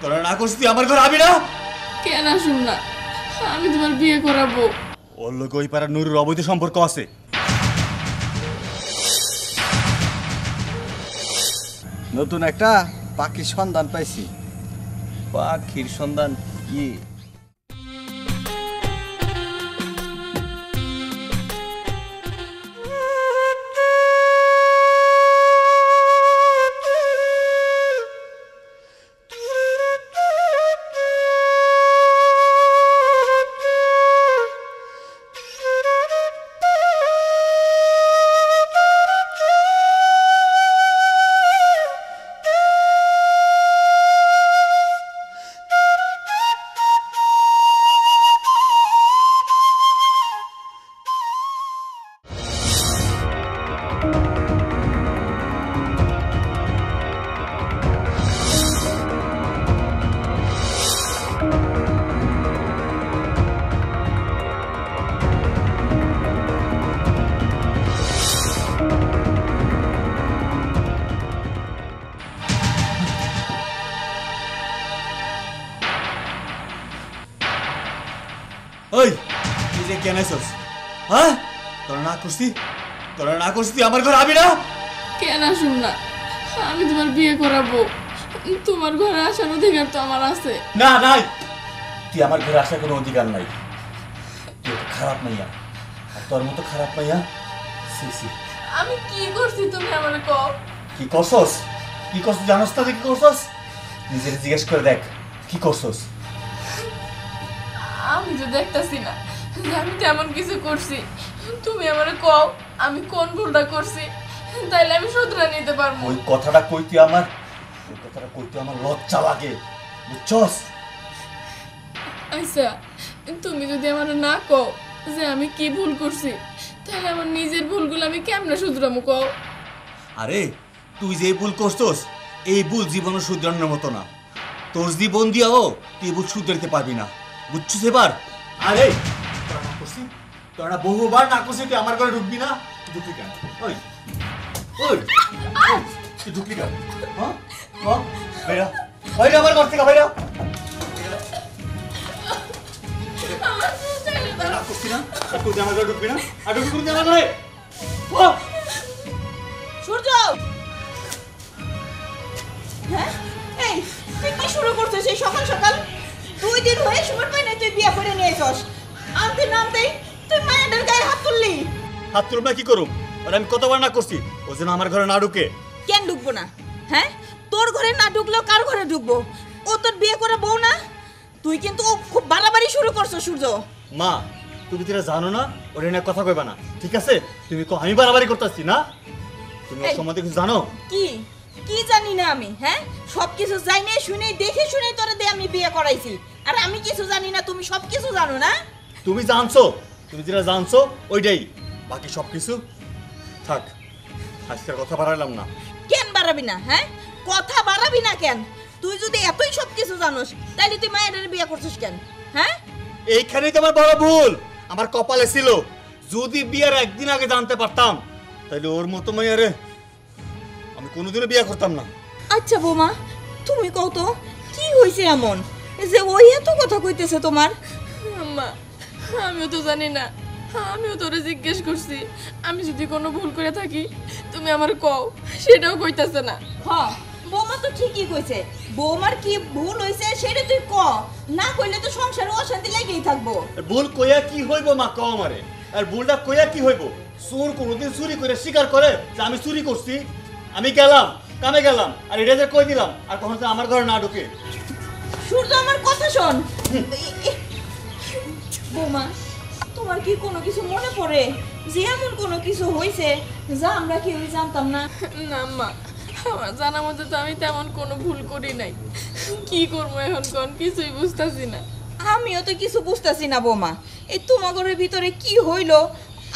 তোরা না করছিস তুই আমার ঘর আবি না? কেন আসুন না, আমি তোমার বিয়ে করাবো। ওর লোক ওই পাড়ার নুরুর অবৈধ সম্পর্ক আছে। নতুন একটা পাখির সন্ধান পাইছি। পাখির সন্ধান কি? ওই তুই যে কেন আইছস? হ্যাঁ, তোরা না করছিস তুই আমার ঘর আবি না? কেন আসুন না, আমি তোমার বিয়ে করাবো। তোমার ঘরে আসার অধিকার তো আমার আছে। না, নাই, তুই আমার ঘরে আসার কোনো অধিকার নাই। তুই একটা খারাপ মাইয়া, আর তোর মতো খারাপ মাইয়া। আমি কি করছি তুমি আমার কও? কি করছস জানোস না? কি করছস নিজের জিজ্ঞেস করে দেখ, কি করছস? আমি তো দেখতাছি না যে আমি তেমন কিছু করছি। তুমি আমারে কও আমি কোন ভুলটা করছি, তাইলে আমি শুধরে নিতে পারবো। ওই কথাটা কইতে আমার লজ্জা লাগে, বুঝছস? আচ্ছা, তুমি যদি আমার না কও যে আমি কি ভুল করছি, তাহলে আমার নিজের ভুলগুলো আমি কেমনে শুধরামু কও? আরে তুই যে ভুল করছস, এই ভুল জীবনে শুধরানোর মতো না। তোর জীবন দিয়াও তুই ভুল শুধরাতে পারবি না, বুঝছিস এবার? আরে তোরা বহুবার না করছিস, তুই আমার ঘরে ঢুকবি না। ঢুকলি কেন? ওই ওই তুই ঢুকলি কেন? হ্যাঁ হ্যাঁ, বাইরা বাইরা আমার ঘর থেকে বাইরা। না করছি না, আর তুই আমার ঘরে ঢুকবি না, আর ঢুকবি না আমার ঘরে। সূর্য, হ্যাঁ এই তুই কি শুরু করছিস এই সকাল সকাল? 2 দিন হয়ে সময় পাই না তুই বিয়ে করে নিয়ে আসস। আনতে নামতেই তুই মায়ের গায়ে হাত তুললি। হাত তুলব না কি করুম? আর আমি কতবার না করছি ও যেন আমার ঘরে না ঢুকে। কেন ঢুকবো না? হ্যাঁ, তোর ঘরে না ঢুকলেও কার ঘরে ঢুকবো? ও তোর বিয়ে করে বউ না? তুই কিন্তু খুব বাড়াবাড়ি শুরু করছো সূর্য। মা, তুমি তো জানো না, ওর নিয়ে কথা কইবা না, ঠিক আছে? তুমি আমি বাড়াবাড়ি করতেছি না? তুমি ওর সম্বন্ধে কিছু জানো? কি কি জানি না আমি? হ্যাঁ, সবকিছু জানি শুনে দেখে শুনে তোরে দিয়ে আমি বিয়ে করাইছি, আর আমি কিছু জানি না? তুমি সবকিছু জানো না? তুমি জানছো, তুমি যেটা জানছো ওইটাই, বাকি সবকিছু থাক। আজকের কথা বাড়াইলাম না। কেন বাড়াবি না? হ্যাঁ, কথা বাড়াবি না কেন? তুই যদি এতই সবকিছু জানোস, তাহলে তুই মায়ের বিয়ে করছিস কেন? হ্যাঁ, এইখানেই তো আমার বড় ভুল। আমার কপালে ছিল, যদি বিয়ের একদিন আগে জানতে পারতাম, তাহলে ওর মতো মাইয়ারে আমি কোনোদিনও বিয়ে করতাম না। আচ্ছা বৌমা, তুমি কও তো কি হয়েছে এমন যে ওই এত কথা কইতেছে তোমার? আম্মা, আমিও তো জানি না, আমিও তোরে জিজ্ঞেস করছি। আমি যদি কোনো ভুল করে থাকি তুমি আমার কও, সেটাও কইতাছে না। হ্যাঁ, বৌমা তো ঠিকই কইছে। বৌমার কি ভুল হয়েছে সেটা তুই ক, না কইলে তো সংসারে অশান্তি লেগেই থাকবো। ভুল কইয়া কি হইব মা, কও আমারে। আর ভুলটা কইয়া কি হইব? চোর কোনোদিন চুরি করে স্বীকার করে যে আমি চুরি করছি? আমি গেলাম কামে গেলাম, আর এটা যে কই দিলাম, আর কখন আমার ঘরে না ঢুকে। সূর্য, আমার কথা শোন। বৌমা, তোমার কি কোনো কিছু মনে পড়ে যে এমন কোনো কিছু হয়েছে যা আমরা কেউই জানতাম না? না আম্মা, আমার জানা মতো তো আমি তেমন কোনো ভুল করি নাই। কি করবো এখন কোন কিছুই বুঝতাছি না। আমিও তো কিছু বুঝতেছি না বৌমা। এই তোমাগরের ভিতরে কি হইলো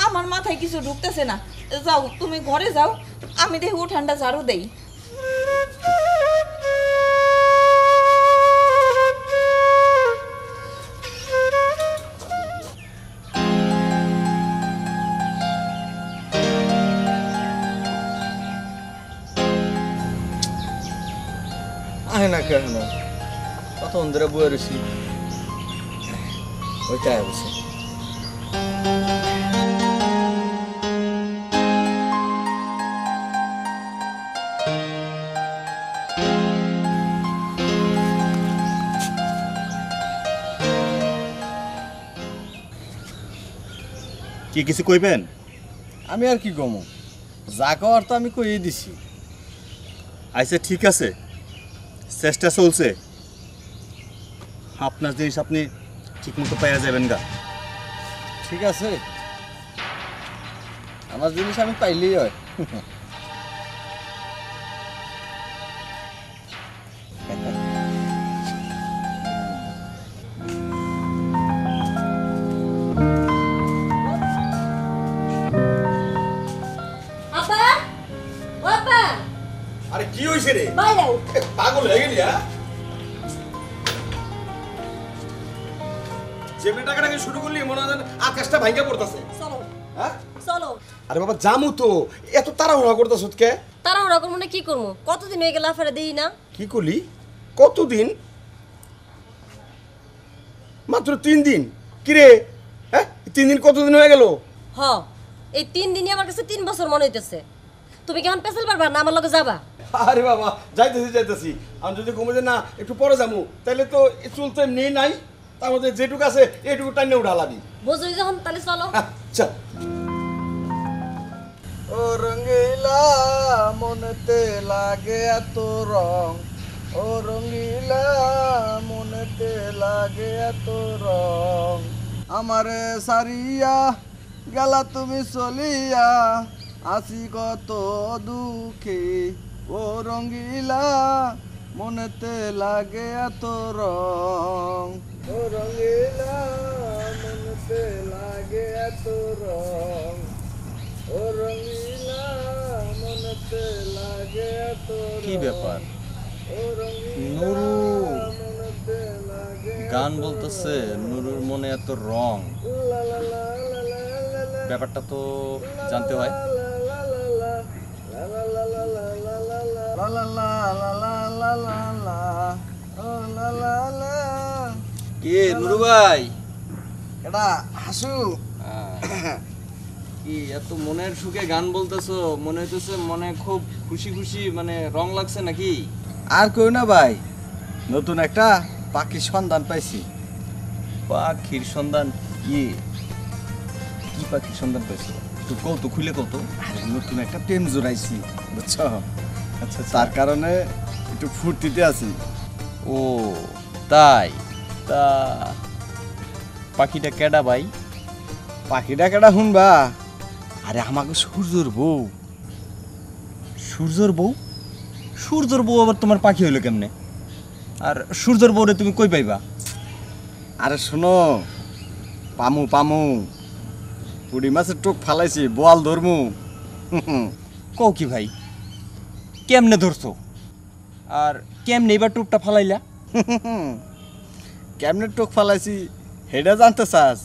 আমার মাথায় কিছু ঢুকতেছে না। যাও, তুমি ঘরে যাও, আমি দেখি উঠানটা ঝাড়ু দেই। আয় না কেন? কত ধরে বয়ে রয়েছি ওইটাই অবশ্য কি কিছু কইবেন? আমি আর কি কমো যা কওয়ার তো আমি কইয়ে দিছি। আচ্ছা ঠিক আছে, চেষ্টা চলছে। আপনার জিনিস আপনি ঠিক মতো পাইয়া যাবেন গা। ঠিক আছে, আমার জিনিস আমি পাইলেই হয়। আপা ও আপা আরে কি হইছে রে? বাইরে এ, পাগল হয়ে গেলি হ্যাঁ? যে টাকাটাকে শুরু করলি মনে হয় যেন আকাশটা ভাঙ্গা পড়তাছে। চলো হ্যাঁ? চলো আরে বাবা জামু তো, এত তাড়াহুড়া করতাছ কে? তাড়াহুড়া করবো না কি করবো? কতদিন হয়ে গেল আফারে দিই না। কি করলি? কতদিন? মাত্র 3 দিন। কি রে? হ্যাঁ 3 দিন কতদিন হয়ে গেল? হ এই 3 দিনই আমার কাছে 3 বছর মনে হইতেছে। তুমি কেমন পেছাল পারবা না আমার লগে যাবা? আরে বাবা যাইতেছি আমি যদি কমে যে না একটু পরে যাবো তাহলে তো এ চুল তো এমনি নাই, তার মধ্যে যেটুকু আছে এটুকু টাইনে উঠালাবি। বুঝলি যখন তাহলে চলো। চল। ও রঙ্গিলা মনেতে লাগে এত রং, ও রঙ্গিলা মনেতে লাগে এত রং, আমারে সারিয়া গেলা তুমি চলিয়া আসি কত দুঃখে, ও রঙ্গিলা মনেতে লাগে এত রং, ও রঙ্গিলা মনেতে লাগে এত রং, ও রঙ্গিলা মনেতে লাগে এত রং। কি ব্যাপার? ও রঙ্গিলা নুরু মনেতে লাগে গান বলতেছে, নুরুর মনে এত রং, লা লা লা লা লা লা লা। ব্যাপারটা তো জানতে হয়। কি নুরু ভাই, এটা হাসু কি এত মনের সুখে গান বলতেছো? মনে হইতেছে মনে খুব খুশি খুশি, মানে রং লাগছে নাকি? আর কই না ভাই, নতুন একটা পাখির সন্ধান পাইছি। পাখির সন্ধান? কি কি পাখির সন্ধান পাইছো? তো কত খুলে কত? আরে নতুন একটা প্রেম জোড়াইছি বুঝছো, আচ্ছা তার কারণে একটু ফুর্তিতে আছি। ও তাই? তা পাখিটা কেডা ভাই? পাখিটা কেডা শুনবা? আরে আমাকে সূর্যর বউ। সূর্যর বউ? সূর্যর বউ আবার তোমার পাখি হইলো কেমনে? আর সূর্যর বউরে তুমি কই পাইবা? আরে শোনো, পামু পামু পুরি মাছের টোক ফালাইছি, বোয়াল ধরমু। কও কি ভাই? কেমনে ধরছো? আর কেমনে এবার টুপটা ফালাইলা? কেমনে টোক ফালাইছি হেডা জানতে চাস?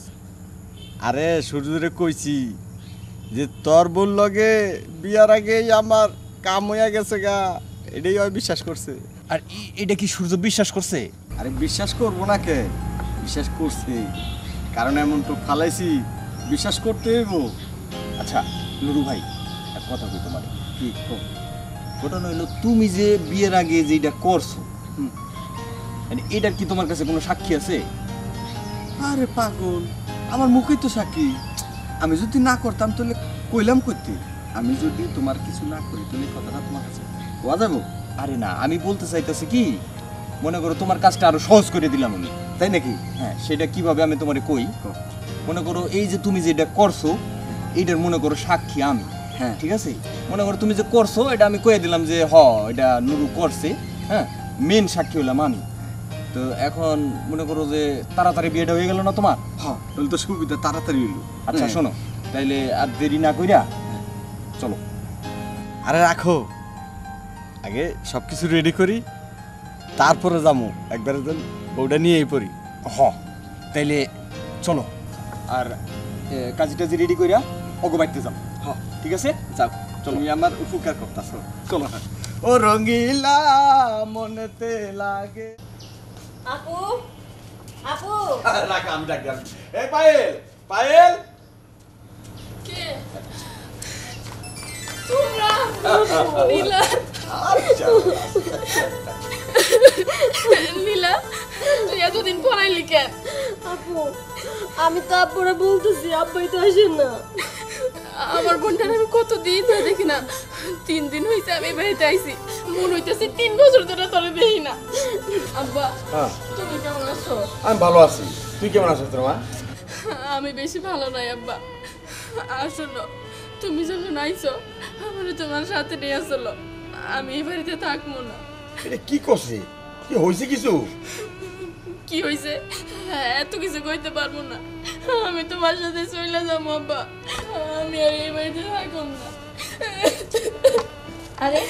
আরে সূর্যরে কইছি যে তোর বল লগে বিয়ার আগেই আমার কাম হইয়া গেছে গা, এটাই ওই বিশ্বাস করছে। আর এটা কি সূর্য বিশ্বাস করছে? আরে বিশ্বাস করবো না কে, বিশ্বাস করছে, কারণ এমন টোক ফালাইছি, বিশ্বাস করতে হইব। আচ্ছা নুরু ভাই, এক কথা কই তোমার। কি কও? ঘটনা হইলো তুমি যে বিয়ের আগে যেটা করছো, মানে এটার কি তোমার কাছে কোনো সাক্ষী আছে? আরে পাগল, আমার মুখেই তো সাক্ষী। আমি যদি না করতাম তাহলে কইলাম করতে, আমি যদি তোমার কিছু না করি তাহলে কথাটা তোমার কাছে কোয়া যাবো? আরে না, আমি বলতে চাইতেছি কি, মনে করো তোমার কাজটা আরো সহজ করে দিলাম আমি। তাই নাকি? হ্যাঁ, সেটা কিভাবে আমি তোমারে কই। কও। মনে করো এই যে তুমি যেটা করছো, এইটার মনে করো সাক্ষী আমি। হ্যাঁ। ঠিক আছে, মনে করো তুমি যে করছো এটা আমি কয়ে দিলাম যে এটা নুরু করছে। হ্যাঁ, মেন সাক্ষী হলাম আমি। তো এখন মনে করো যে তাড়াতাড়ি বিয়েটা হয়ে গেল না তোমার? হ্যাঁ, তাহলে তো সুবিধা, তাড়াতাড়ি হইলো। আচ্ছা শোনো, তাইলে আর দেরি না কইরা চলো। আরে রাখো, আগে সব কিছু রেডি করি, তারপরে যাবো একবারে বউটা নিয়েই পড়ি। তাইলে চলো। আর কাজী টাজি রেডি কইরা অগবাইতে যাও। হ্যাঁ ঠিক আছে, যাও, তুমি আমার উপকার করতেছো। চলো। ও রঙ্গিলা মনেতে লাগে। আপু আপু রাখ, আমি ডাকি। এই পায়েল, পায়েল। কে তোমরা? নীলা, নীলা, তুই এতদিন পড়াইলি কেন? আপু আমি তো আপুরে বলতেছি, আব্বাই তো আসেন না। আমার বোনটার আমি কতদিন ধরে দেখি না। 3 দিন হয়েছে আমি বাড়িতে আইছি, মন হইতেছে 3 বছর ধরে তোরে দেখি না। আব্বা, হ্যাঁ, তুমি কেমন আছো? আমি ভালো আছি। তুই কেমন আছিস তোর মা? আমি বেশি ভালো নাই আব্বা। আসলে তুমি যখন আইছো আমার তোমার সাথে নিয়ে আসলো, আমি এই বাড়িতে থাকবো না। এটা কি করছিস? কি হয়েছে কিছু? কি হয়েছে এত কিছু কইতে পারবো না। আমি তোমার সাথে চলে যাবো আব্বা, আমি আর এই বাড়িতে থাকবো না। আরে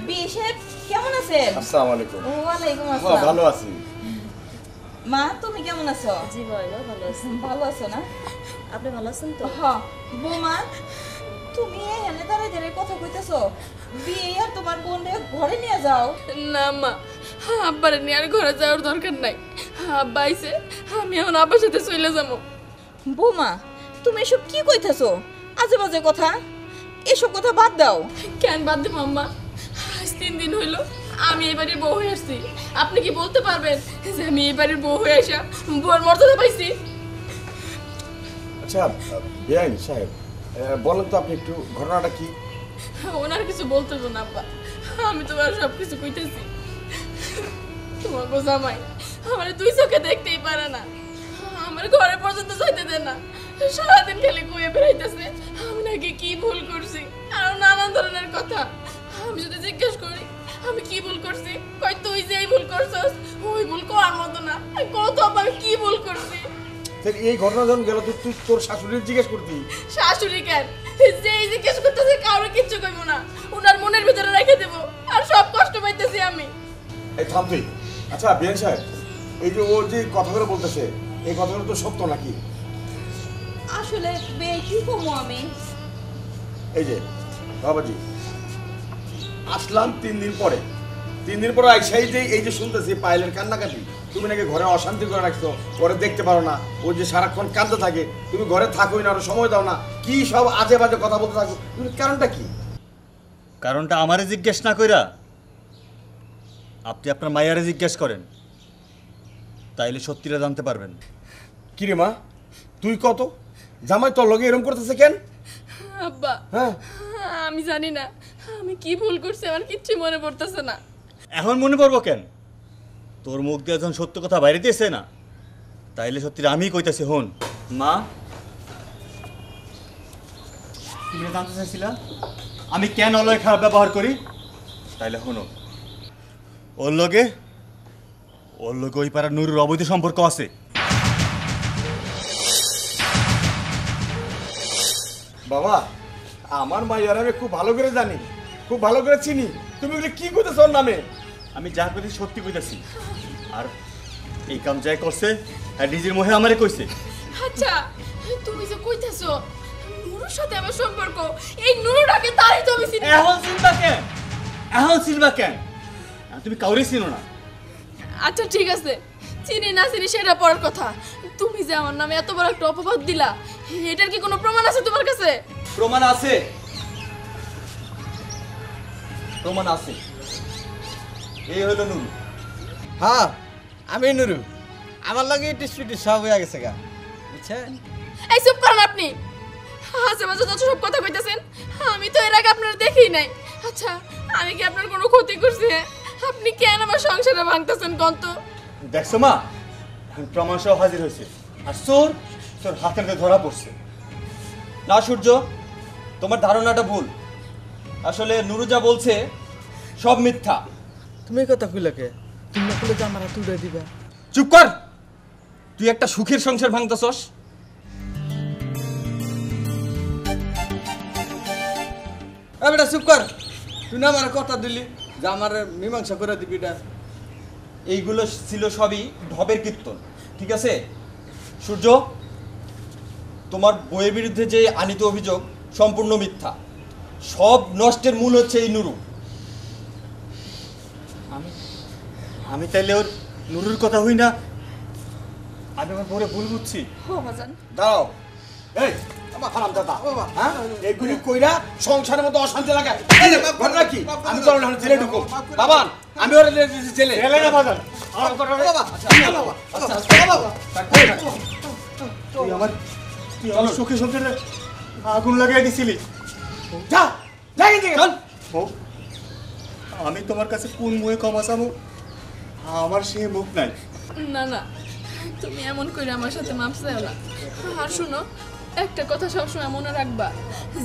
বিয়ে সাহেব কেমন আছেন? আসসালামু আলাইকুম। ওয়ালাইকুম হ্যাঁ, আসসালাম। ভালো আছি। মা তুমি কেমন আছো? জি ভাই ভালো আছি। ভালো আছো না? আপনি ভালো আছেন তো? হ্যাঁ। বৌমা, তুমি এখানে দাঁড়ায় দাঁড়ায় কথা কইতেছো? বিয়ে আর তোমার বোনরে ঘরে নিয়ে যাও। না মা, আব্বারে নিয়ে আর ঘরে যাওয়ার দরকার নাই। আব্বা আইছে, আমি এখন আব্বার সাথে চলে যাবো। বৌমা, তুমি এসব কি কইতেছো? আজে বাজে কথা, এসব কথা বাদ দাও। কেন বাদ দিব আম্মা? আজ 3 দিন হইলো আমি এই বাড়ির বউ হয়ে আসছি। আপনি কি বলতে পারবেন যে আমি এই বাড়ির বউ হয়ে আসা বউর মর্যাদা পাইছি? আচ্ছা বেআইন সাহেব, বলেন তো আপনি একটু ঘটনাটা কি? ওনার কিছু বলতে হবে না আব্বা, আমি তোমার সব কিছু কইতেছি। তোমার গো জামাই আমার 2 চোখে দেখতেই পারে না, আমার ঘরে পর্যন্ত যাইতে দেয় না। সারাদিন খালি কইয়ে বেড়াইতেছে আমি নাকি কি ভুল করছি, আর নানান ধরনের কথা। আমি যদি জিজ্ঞেস করি আমি কি ভুল করছি, কই তুই যে এই ভুল করছস, ওই ভুল করার মতো না। কত আমি কি ভুল করছি? তাহলে এই ঘটনা যখন গেল তো তুই তোর শাশুড়ির জিজ্ঞেস করতি? শাশুড়ি কেন, যে এই জিজ্ঞেস করতেছে কারো কিচ্ছু কইব না, উনার মনের ভিতরে রেখে দেব, আর সব কষ্ট পাইতেছি আমি। এই থাম তুই। আচ্ছা বেআইন সাহেব, এই যে ও যে কথাগুলো বলতেছে, এই কথাগুলো তো সত্য নাকি? আসলে বে কি কমো আমি? এই যে বাবাজি, আসলাম 3 দিন পরে। 3 দিন পরে আইসাই যে এই যে শুনতেছি পায়েলের কান্নাকাটি, তুমি নাকি ঘরে অশান্তি করে রাখছো, ঘরে দেখতে পারো না, ও যে সারাক্ষণ কাঁদতে থাকে, তুমি ঘরে থাকোই না, ওর সময় দাও না, কি সব আজে বাজে কথা বলতে থাকো, তুমি কারণটা কি? কারণটা আমারে জিজ্ঞেস না কইরা আপনি আপনার মাইয়ারে জিজ্ঞেস করেন, তাইলে সত্যিটা জানতে পারবেন। কি রে মা, তুই কত জামাই তোর লগে এরকম করতেছে কেন? আব্বা, হ্যাঁ, আমি জানি না আমি কি ভুল করছি, আমার কিচ্ছু মনে পড়তেছে না। এখন মনে পড়বো কেন? তোর মুখ দিয়ে যখন সত্য কথা বাইরে দিয়েছে না, তাইলে সত্যিটা আমিই কইতাছি। হন মা, তুমি জানতে চাইছিলা আমি কেন অলয় খারাপ ব্যবহার করি, তাইলে হনো। ওর লগে ওই পাড়ার নুরুর অবৈধ সম্পর্ক আছে। বাবা, আমার মাইয়ার আমি খুব ভালো করে জানি, খুব ভালো করে চিনি, তুমি এগুলো কি করতেছ ওর নামে? আমি যা কইছি সত্যি কইতাছি, আর এই কাম যাই করছে আর নিজের মোহে আমারে কইছে। আচ্ছা, তুমি যে কইতাছো নুরুর সাথে আমার সম্পর্ক, এই নুরুটাকে তারই তো আমি চিনি। এখন চিনবা কেন? এখন চিনবা কেন? তুমি কাউরে চিনো না। আচ্ছা ঠিক আছে, চিনি না চিনি সেটা পরের কথা। তুমি যে আমার নামে এত বড় একটা অপবাদ দিলা, এটার কি কোনো প্রমাণ আছে তোমার কাছে? প্রমাণ আছে, প্রমাণ আছে। এই হলো নুরু। হ্যাঁ আমি নুরু, আমার লগে টিসপিটি সব হয়ে গেছে গা, বুঝছেন? এই চুপ করেন আপনি, আশেপাশে যত সব কথা কইতেছেন, আমি তো এর আগে আপনার দেখেই নাই। আচ্ছা, আমি কি আপনার কোনো ক্ষতি করছি? আপনি কেন আমার সংসারে ভাঙতেছেন কন্ত? দেখছো মা, এখন প্রমাণ সহ হাজির হয়েছে, আর তোর হাতের মধ্যে ধরা পড়ছে। না সূর্য, তোমার ধারণাটা ভুল। আসলে নুরু যা বলছে সব মিথ্যা। তুমি এই কথা কইলাকে? তুমি না কইলে যে আমার হাত উড়ে দিবা। চুপ কর, তুই একটা সুখের সংসার ভাঙতাছস। বেটা চুপ কর, তুই না আমার কথা দিলি যে আমার মীমাংসা করে দিবি। এটা এইগুলো ছিল সবই ঢবের কীর্তন, ঠিক আছে? সূর্য, তোমার বইয়ের বিরুদ্ধে যে আনিত অভিযোগ সম্পূর্ণ মিথ্যা। সব নষ্টের মূল হচ্ছে এই নুরু। আমি তাইলে ওর নুরুর কথা হই না আমি আমার বউরে ভুল বুঝছি। হো বাজান দাঁড়াও এই আমার হারাম দাদা হ্যাঁ এগুলি কইরা সংসারের মতো অশান্তি লাগে এই যে ঘটনা কি আমি তো ওখানে জেলে ঢুকো বাবা আমি ওরে জেলে এলে না বাজান আমার কথা বাবা তুই আমার সুখে সংসারে আগুন লাগাই দিছিলি। যা লাগি দিকে চল বউ, আমি তোমার কাছে কোন মুখে ক্ষমা চাবো? আমার সে মুখ নাই। না না, তুমি এমন করে আমার সাথে মাপ চাও না। আর শুনো, একটা কথা সবসময় মনে রাখবা,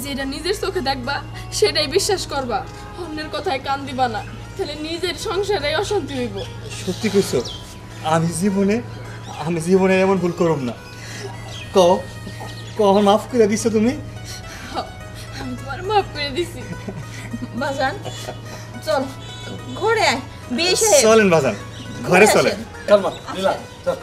যেটা নিজের চোখে দেখবা সেটাই বিশ্বাস করবা, অন্যের কথায় কান দিবা না, তাহলে নিজের সংসারে অশান্তি হইব। সত্যি কইছো, আমি জীবনে এমন ভুল করব না। কহ মাফ করে দিছো তুমি। আমি তোমার মাফ করে দিছি। বাজান চল ঘরে আয় বিয়ে সাহেব চলেন বাজান, ঘরে ঘরে চলেন। আসেন। চল মা লীলা চল